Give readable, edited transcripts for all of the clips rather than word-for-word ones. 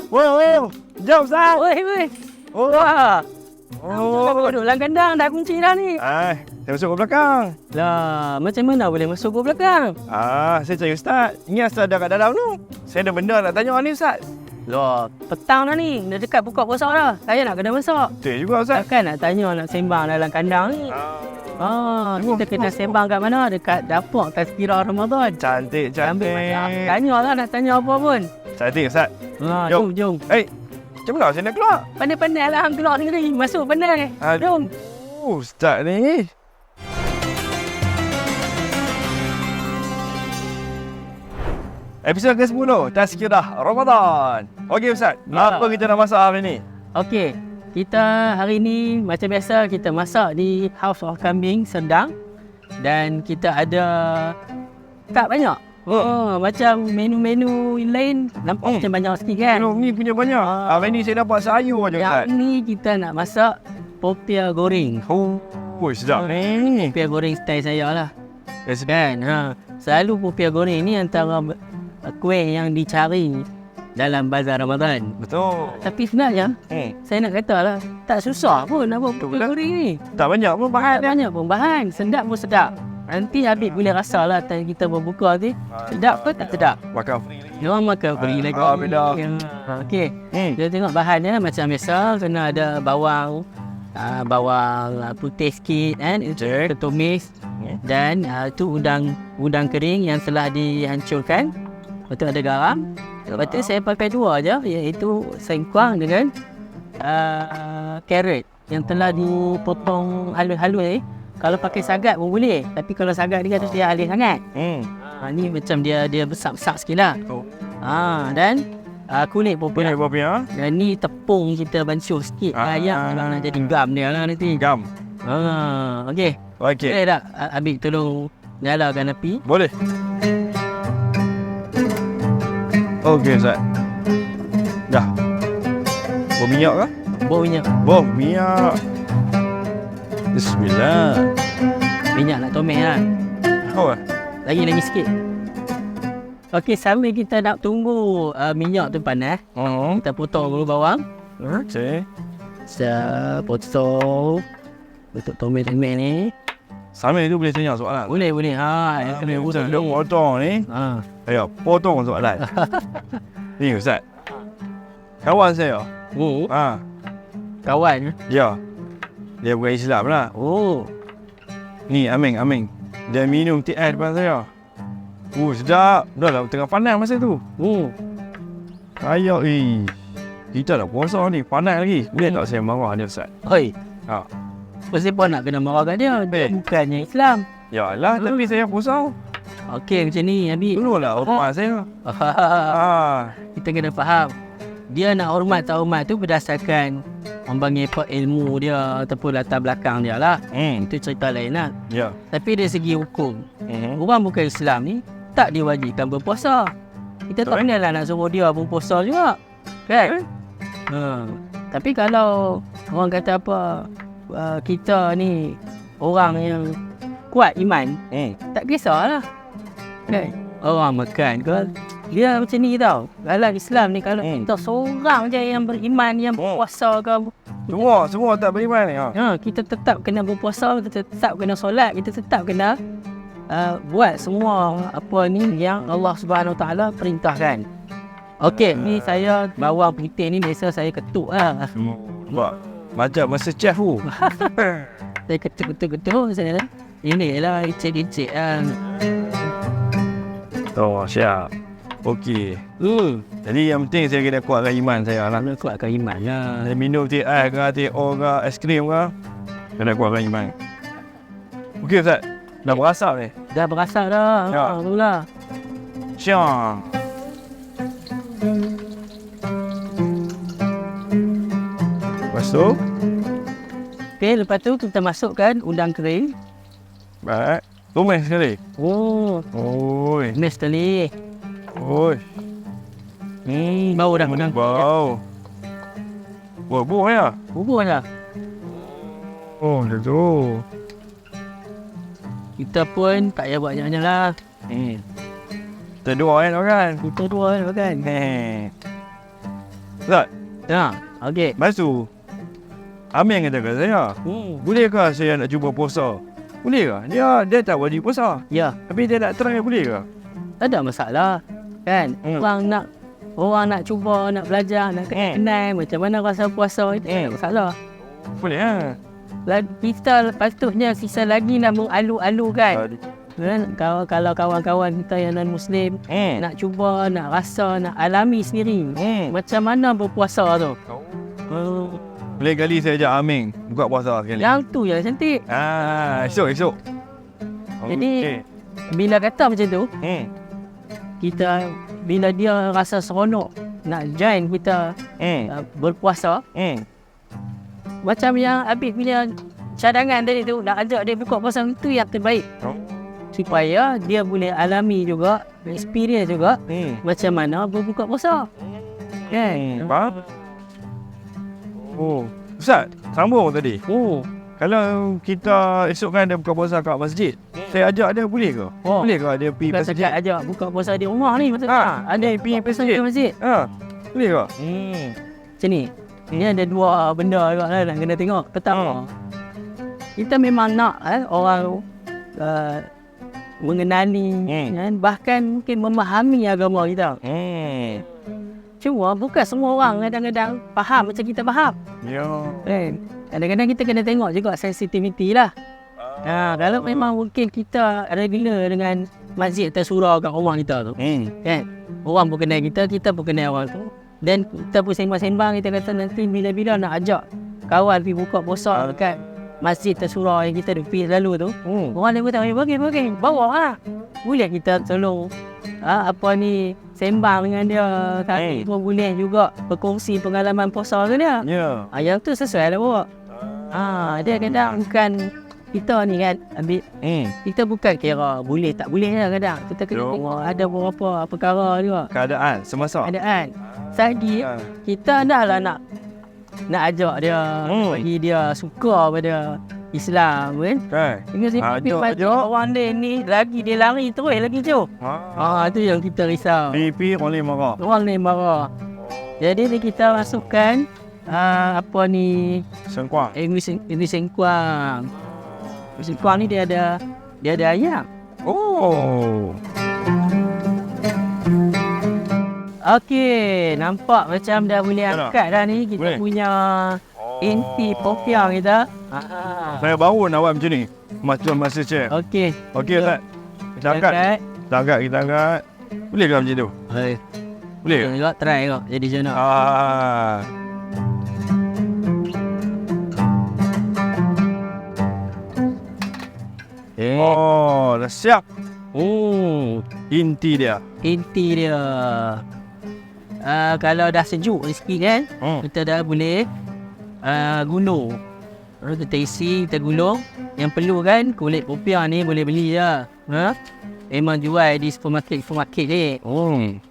Wow, jom Ustaz. Weh. Oh. Wah. Oh. Duduk dalam kandang dah kunci dah ni. Saya masuk ke belakang. Lah, macam mana boleh masuk ke belakang? Saya cari Ustaz. Ingat Ustaz dah kat dalam tu. Saya ada benda nak tanya ni Ustaz. Lah, petang dah ni. Dah dekat buka puasa dah. Saya nak kena masak. Betul juga Ustaz. Takkan nak tanya nak sembang dalam kandang ni. Kita kena sembang kat mana? Dekat dapur tazkirah Ramadan. Cantik. Tanya lah nak tanya apa pun. Cantik Ustaz. Jom. Macam mana saya nak keluar? Pandai-pandai lah hang keluar sendiri. Masuk pandai. Jom. Ustaz ni. Episod ke-10, Tazkirah Ramadan. Okey Ustaz, apa kita nak masak hari ni? Okey, kita hari ni macam biasa kita masak di House of Kambing Serdang. Dan kita ada tak banyak. Macam menu-menu lain nampak macam banyak sikit kan? Ni punya banyak. Hari ni saya dapat sayur je Ustaz. Yang ni kita nak masak popiah goreng. Sedap ni. Popiah goreng style saya lah. Kan? Selalu popiah goreng ni antara kuih yang dicari dalam bazar Ramadan. Betul. Tapi sebenarnya saya nak kata lah, tak susah pun nak buat popiah goreng ni. Tak banyak pun bahan. Tak banyak pun bahan. Sedap pun sedap. Nanti Habib boleh rasa lah time kita berbuka ni. Sedap ke tak sedap? Makan free lagi. Dia orang makan free lagi. Beda. Okey. Kita tengok bahannya macam biasa. Kena ada bawang. Bawang putih sikit kan. Tumis. Dan tu udang kering yang telah dihancurkan. Lepas tu ada garam. Lepas tu saya pakai dua je, iaitu sengkuang dengan carrot yang telah dipotong halus-halus. Kalau pakai sagat pun boleh, tapi kalau sagat ni kata dia halus sangat. Ni macam dia besar-besar sikit lah. Dan kulit popiah. Dan ni tepung kita bancuh sikit. Ayam nak jadi gam dia lah nanti. Gam. Okey. Boleh tak Habib tolong nyalakan api? Boleh. Okey Ustaz. Dah. Bau minyak ke? Bau minyak. Bismillah. Minyak nak tomat lah. Lagi sikit. Okey, sambil kita nak tunggu minyak tu panas, kita potong dulu bawang. Okey. Kita potong untuk tomat ni. Sambil tu boleh tanya soalan? Boleh. Yang kena potong ni. Ayo, potong soalan. Ni Ustaz. Kawan saya. Kawan? Ya. Dia bukan Islam lah. Ni Amin. Dia minum teh ais depan saya. Sedap. Dah lah tengah panas masa tu. Ayo, kita dah puasa ni. Panas lagi. Boleh tak saya marah dia Ustaz? Siapa nak kena marah kat dia? Dia bukannya Islam. Yalah, tapi saya puasa. Okey, macam ni Habib. Tolonglah hormat saya. Kita kena faham. Dia nak hormat tak hormat tu berdasarkan orang panggil apa, ilmu dia ataupun latar belakang dia lah. Itu cerita lain lah. Tapi dari segi hukum, orang bukan Islam ni tak diwajibkan berpuasa. Kita tak kenal lah nak suruh dia berpuasa juga. Kan? Tapi kalau orang kata apa, kita ni orang yang kuat iman, tak kisahlah. Kan? Orang makan ke, dia macam ni tau. Dalam Islam ni kalau kita seorang je yang beriman, yang berpuasa ke, semua tak beriman ni. Kita tetap kena berpuasa, kita tetap kena solat, kita tetap kena buat semua apa ni yang Allah Subhanahu Wa Taala perintahkan. Okey, ni saya bawang putih ni biasa saya ketuk lah. Macam masa chef tu. Saya ketuk saya. Ini lah icik-icik lah. Siap. Okey. Jadi yang penting saya kena kuatkan iman saya lah. Kena kuatkan iman lah. Saya minum teh ais ke, teh o ke, aiskrim ke, kena kuatkan iman. Okey Ustaz. Dah berasap ni? Dah berasap dah. Itulah. Syang. Lepas tu? Okey, lepas tu kita masukkan udang kering. Baik. Tumis sekali. Tumis sekali. Bau dah. Bau. Bubuh ya? Bubuh dah. Macam tu. Kita pun tak payah buat banyak lah. Kita dua kan. Kita dua kan. Ustaz, Ya, okey. lepas tu Amin kata kat saya, bolehkah saya nak cuba puasa? Boleh ke? Dia tak wajib puasa. Ya, Tapi dia nak try, boleh ke? tak ada masalah. Kan? Orang nak cuba, nak belajar, nak kenal macam mana rasa puasa itu. Tak ada masalah. Boleh ha? Kita patutnya sisa lagi nak mengalu-alu kan. Kalau kawan-kawan kita yang non-Muslim nak cuba, nak rasa, nak alami sendiri macam mana berpuasa tu. Boleh kali saya ajak Amin buka puasa sekali. Yang tu yang cantik. Esok. Jadi bila kata macam tu, kita bila dia rasa seronok nak join kita berpuasa, macam yang Habib punya cadangan tadi tu, nak ajak dia buka puasa, itu yang terbaik. Supaya dia boleh alami juga, experience juga macam mana berbuka puasa. Kan? Faham? Ustaz, sambung tadi. Kalau kita esok kan dia buka puasa kat masjid, saya ajak dia, boleh ke? Boleh ke dia pergi Bukan masjid? sekat ajak buka puasa di rumah ni, maksudnya ada pergi masjid. Boleh ke? Macam ni. Ni ada dua benda juga lah nak kena tengok. Pertama, kita memang nak orang mengenali kan, bahkan mungkin memahami agama kita. Cuma bukan semua orang kadang-kadang faham macam kita faham. Kan? Kadang-kadang kita kena tengok juga sensitivity lah. Kalau memang mungkin kita regular dengan masjid tersurau kat rumah kita tu, kan? Orang pun kenal kita, kita pun kenal orang tu. Dan kita pun sembang-sembang, kita kata nanti bila-bila nak ajak kawan pergi buka puasa dekat masjid tersurau yang kita pergi lalu tu. Orang dia kata, bagi, bawa lah. Boleh kita tolong sembang dengan dia. Tapi pun boleh juga berkongsi pengalaman puasa tu dia. Yang tu sesuai lah bawa. Dia kadang bukan kita ni kan, ambil kita bukan kira boleh tak boleh lah kadang. Kita kena tengok ada beberapa perkara juga. Keadaan semasa. Sagi kita dah nak ajak dia, bagi dia suka pada Islam kan. Dengan ajak orang lain ni lagi dia lari terus lagi jauh. Tu yang kita risau. Orang lain marah. Jadi ni kita masukkan sengkuang. English sengkuang. Sengkuang ni dia ada ayam. Okey, nampak macam dah boleh angkat dah ni kita punya inti popiah kita. Saya baru nak buat macam ni. Masa check. Okey, Ustaz. Kita angkat. Kita angkat. Boleh ke macam tu? Boleh ke? Tengok, try tengok jadi macam mana. Dah siap. Inti dia. Kalau dah sejuk sikit kan, kita dah boleh gulung. Lalu kita isi, kita gulung. Yang perlu kan, kulit popiah ni boleh beli je. Memang jual di supermarket ni.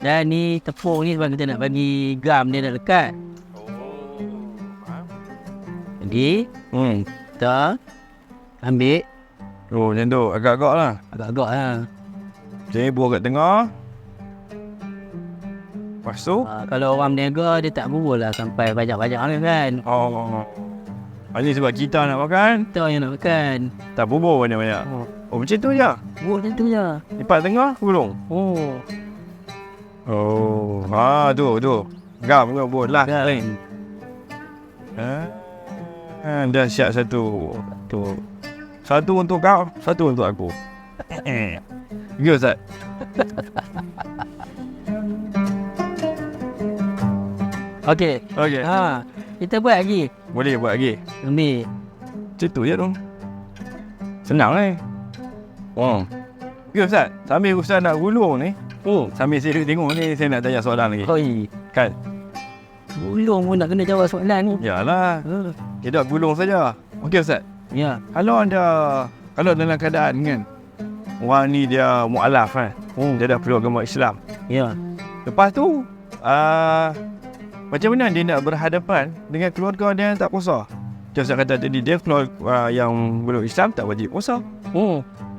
Dan ni tepung ni sebab kita nak bagi gam dia dah lekat. Jadi kita ambil. Macam tu, agak-agak lah. Jadi buah kat tengah. Lepas tu kalau orang berniaga dia tak burul lah sampai banyak-banyak ni kan. Ini sebab kita nak makan. Kita yang nak makan. Tak bubur banyak-banyak. Macam tu je. Burul macam tu je. Lipat tengah, gulung. Tu. Gam ke buat lah. Dah siap satu. Satu untuk kau, satu untuk aku. Ya Ustaz. Okey. Kita buat lagi. Boleh buat lagi. Ambil. Macam tu je tu. Senang Ya Ustaz, sambil Ustaz nak gulung ni. Sambil saya tengok ni, saya nak tanya soalan lagi. Kan? Gulung pun nak kena jawab soalan ni. Yalah. Kita gulung saja. Okey Ustaz. Ya. Kalau dalam keadaan kan, orang ni dia mu'alaf kan. Dia dah peluk agama Islam. Ya. Lepas tu macam mana dia nak berhadapan dengan keluarga dia yang tak puasa? Macam Ustaz kata tadi, dia keluarga yang belum Islam tak wajib puasa.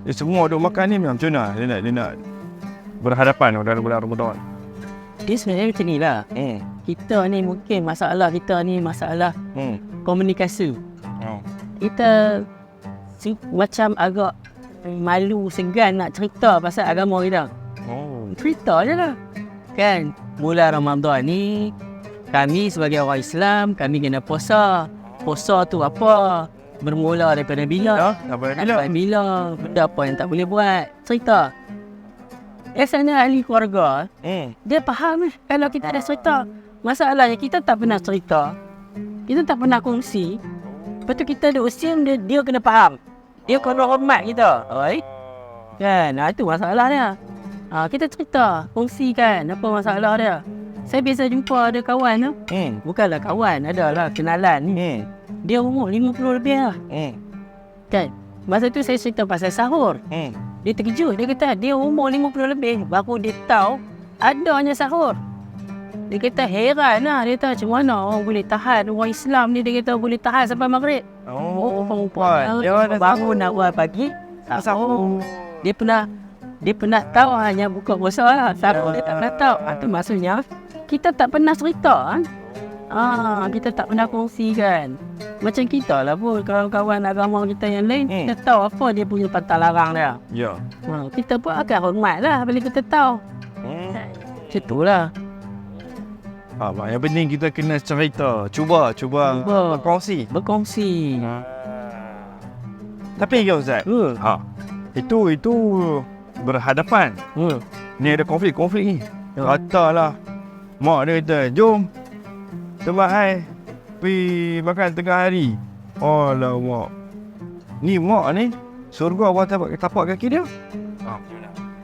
Dia semua duk makan ni macam mana? Dia nak berhadapan dalam bulan Ramadan? Dia sebenarnya macam ni lah. Kita ni mungkin masalah kita ni masalah komunikasi. Kita macam agak malu, segan nak cerita pasal agama kita. Cerita je lah. Kan, bulan Ramadan ni kami sebagai orang Islam, kami kena puasa. Puasa tu apa? Bermula daripada bila? Sampai bila? Benda apa yang tak boleh buat? Cerita. Biasanya ahli keluarga, dia faham kalau kita ada cerita. Masalahnya kita tak pernah cerita. Kita tak pernah kongsi. Lepas tu kita ada usia, dia kena faham. Dia kena hormat kita. Kan? Itu masalah dia. Kita cerita, kongsikan apa masalah dia. Saya biasa jumpa ada kawan tu. Bukanlah kawan, adalah kenalan ni. Dia umur 50 lebih lah. Kan? Masa tu saya cerita pasal sahur. Dia terkejut. Dia kata dia umur 50 lebih baru dia tahu adanya sahur. Dia kata heran lah. Dia kata macam mana orang boleh tahan. Orang Islam ni dia kata boleh tahan sampai maghrib. Perempuan baru nak buat pagi sahur. Dia pernah tahu hanya buka puasa lah. Sahur dia tak pernah tahu. Itu maksudnya kita tak pernah cerita. Kita tak pernah kongsikan. Macam kita lah pun, kawan-kawan agama kita yang lain, kita tahu apa dia punya pantang larang dia. Kita pun akan hormat lah bila kita tahu. Macam tu lah. Yang penting kita kena cerita. Cuba berkongsi. Tapi ya Ustaz, itu berhadapan. Ni ada konflik ni. Katalah mak dia kata, jom Terbaik pergi makan tengah hari. Alamak. Ni mak ni surga buat tapak kaki dia.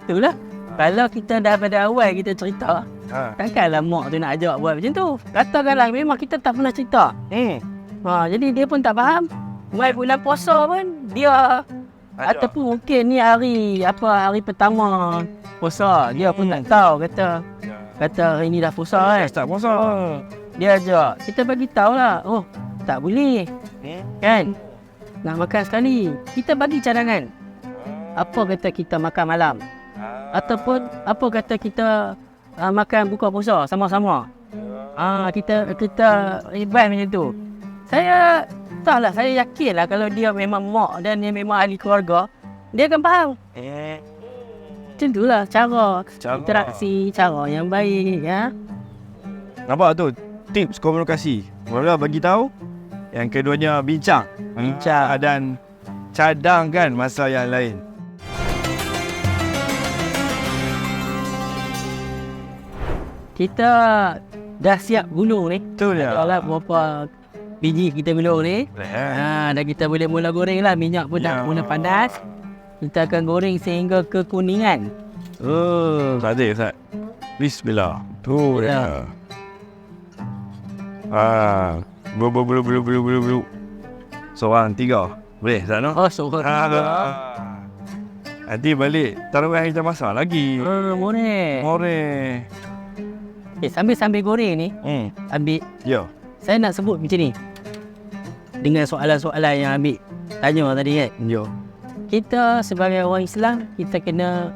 Itulah. Kalau kita dah pada awal kita cerita, takkanlah mak tu nak ajak buat macam tu. Katakanlah memang kita tak pernah cerita. Jadi dia pun tak faham. Mai bulan puasa pun dia ataupun mungkin ni hari pertama puasa, dia pun tak tahu kata hari ni dah puasa Start puasa. Dia ajak. Kita bagi tahu lah. Tak boleh. Kan? Nak makan sekali. Kita bagi cadangan. Apa kata kita makan malam? Ataupun apa kata kita makan buka puasa sama-sama? Kita ibarat macam tu. Saya yakin lah kalau dia memang mak dan dia memang ahli keluarga, dia akan faham. Macam tu lah cara interaksi, cara yang baik. Nampak tu? Tips komunikasi. Mula bagi tahu, yang keduanya bincang dan cadangkan masa yang lain. Kita dah siap gulung ni. Betul ya. Adalah berapa biji kita gulung ni. Dan kita boleh mula goreng lah. Minyak pun dah mula panas. Kita akan goreng sehingga kekuningan. Tak ada Ustaz. Bismillah. Tu dia. Bulu. Seorang 3. Boleh Ustaz no? Seorang 3. Nanti balik tarawih kita masak lagi. Boleh. Sambil goreng ni, ambil. Saya nak sebut macam ni. Dengan soalan-soalan yang ambil tanya tadi kan. Kita sebagai orang Islam, kita kena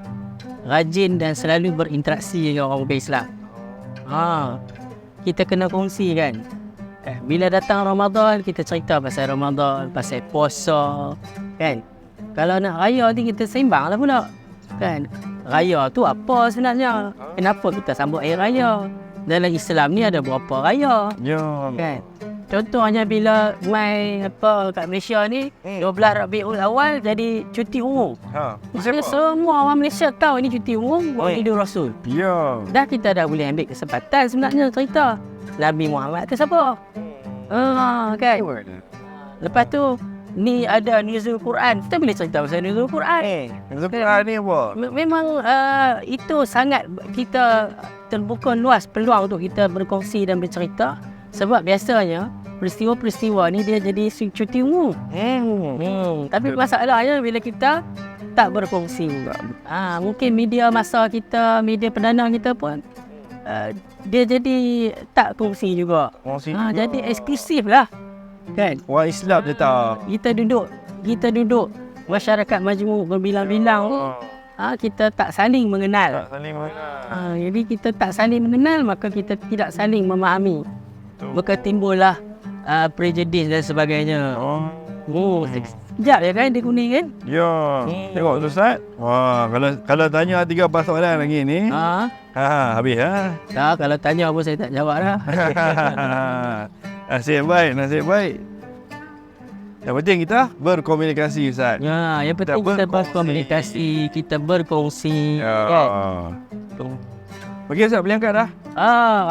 rajin dan selalu berinteraksi dengan orang bukan Islam. Kita kena kongsi kan. Bila datang Ramadan, kita cerita pasal Ramadan, pasal puasa kan. Kalau nak raya ni kita seimbang lah pula kan. Raya tu apa sebenarnya? Kenapa kita sambut hari raya? Dalam Islam ni ada berapa raya? Kan. Contohnya bila mai kat Malaysia ni 12 Rabiul Awal jadi cuti umum. Maksudnya semua orang Malaysia tahu ini cuti umum buat Idul Rasul. Dah kita dah boleh ambil kesempatan sebenarnya cerita Nabi Muhammad tu siapa? Kan. Lepas tu ni ada nuzul Quran. Kita boleh cerita pasal nuzul Quran. Nuzul Quran ni apa? Memang itu sangat kita terbuka luas peluang untuk kita berkongsi dan bercerita. Sebab biasanya peristiwa-peristiwa ni dia jadi cuti umum. Tapi masalahnya bila kita tak berkongsi. Mungkin media masa kita, media perdana kita pun dia jadi tak kongsi juga. Jadi eksklusif lah. Kan? Orang Islam dia tak. Kita duduk masyarakat majmuk berbilang-bilang kita tak saling mengenal. Tak saling mengenal. Jadi kita tak saling mengenal, maka kita tidak saling memahami. Maka timbullah prejudice dan sebagainya. Sekejap je kan dia kuning kan? Ya. Tengok tu Ustaz. Wah, kalau tanya 3 soalan lagi ni. Habis Tak, kalau tanya pun saya tak jawab dah. Nasib baik. Yang penting kita berkomunikasi Ustaz. Ya, yang penting kita berkomunikasi, kita berkongsi. Okey Ustaz, boleh angkat dah?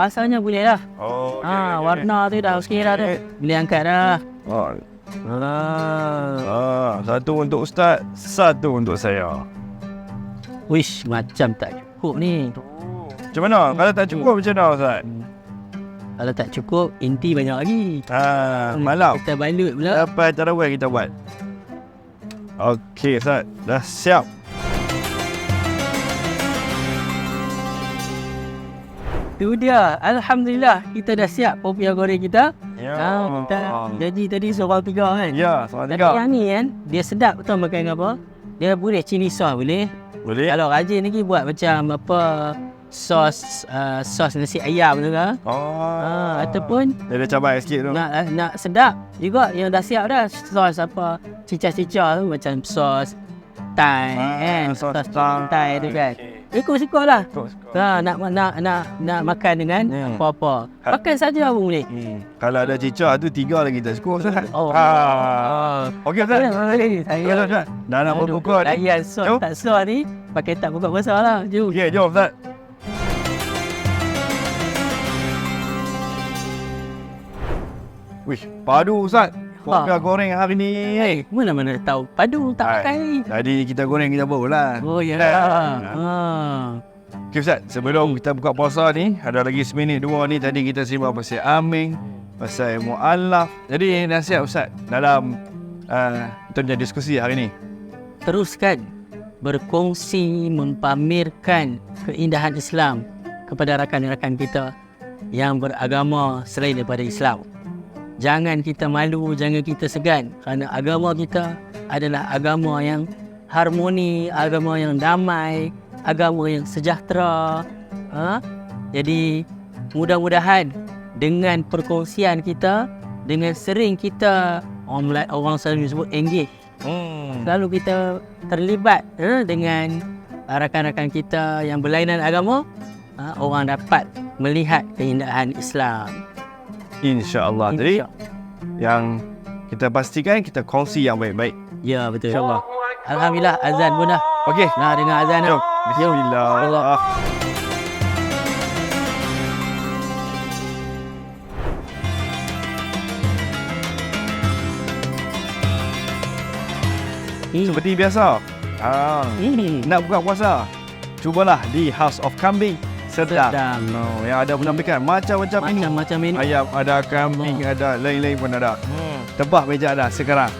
Rasanya boleh dah. Warna tu dah okey dah tu. Boleh angkat dah. Satu untuk Ustaz, satu untuk saya. Wish, macam tak cukup ni. Macam mana? Kalau tak cukup macam mana Ustaz? Kalau tak cukup, inti banyak lagi. Malam. Kita balut pula. Apa cara buat kita buat? Okey Ustaz, dah siap. Tu dia. Alhamdulillah, kita dah siap popiah goreng kita. Ya. Jadi tadi seorang 3 kan? Ya, seorang 3. Tapi yang ni kan, dia sedap betul makan apa? Dia boleh chili sauce boleh. Boleh. Kalau rajin lagi buat macam apa sos nasi ayam tu kan? Ataupun dia ada cabai sikit tu. Nak sedap juga yang dah siap dah sos apa cicah-cicah tu macam sos Thai kan? Sos Thai tu kan. Ikut-ikut lah. Nak makan dengan apa-apa. Makan saja pun boleh. Kalau ada cicak tu 3 lagi tak cukup Ustaz. Okey Ustaz. Saya dah nak berbuka ni. Layan sos tak sos ni pakai tak buka puasa lah. Jom. Okey, jom Ustaz. Wih, padu Ustaz. Popiah goreng hari ni. Mana-mana tahu padu tak pakai ni. Tadi kita goreng kita bawa lah. Oh ya. Okey Ustaz, sebelum kita buka puasa ni, ada lagi seminit 2 ni tadi kita sembang pasal Aming, pasal mu'allaf. Jadi nasihat Ustaz dalam kita punya diskusi hari ni. Teruskan berkongsi, mempamerkan keindahan Islam kepada rakan-rakan kita yang beragama selain daripada Islam. Jangan kita malu, jangan kita segan, kerana agama kita adalah agama yang harmoni, agama yang damai, agama yang sejahtera. Jadi mudah-mudahan dengan perkongsian kita, dengan sering kita, orang selalu sebut engage, selalu kita terlibat dengan rakan-rakan kita yang berlainan agama, orang dapat melihat keindahan Islam. InsyaAllah. Jadi yang kita pastikan kita kongsi yang baik-baik. Ya, betul. InsyaAllah. Alhamdulillah, azan pun dah. Okey. Nak dengar azan dah. Jom. Bismillah. Seperti biasa. Nak buka puasa, cubalah di House of Kambing. Sedap. Yang ada penampikan macam-macam menu. Macam-macam menu. Ayam ada, kambing ada, lain-lain pun ada. Tebah meja ada sekarang.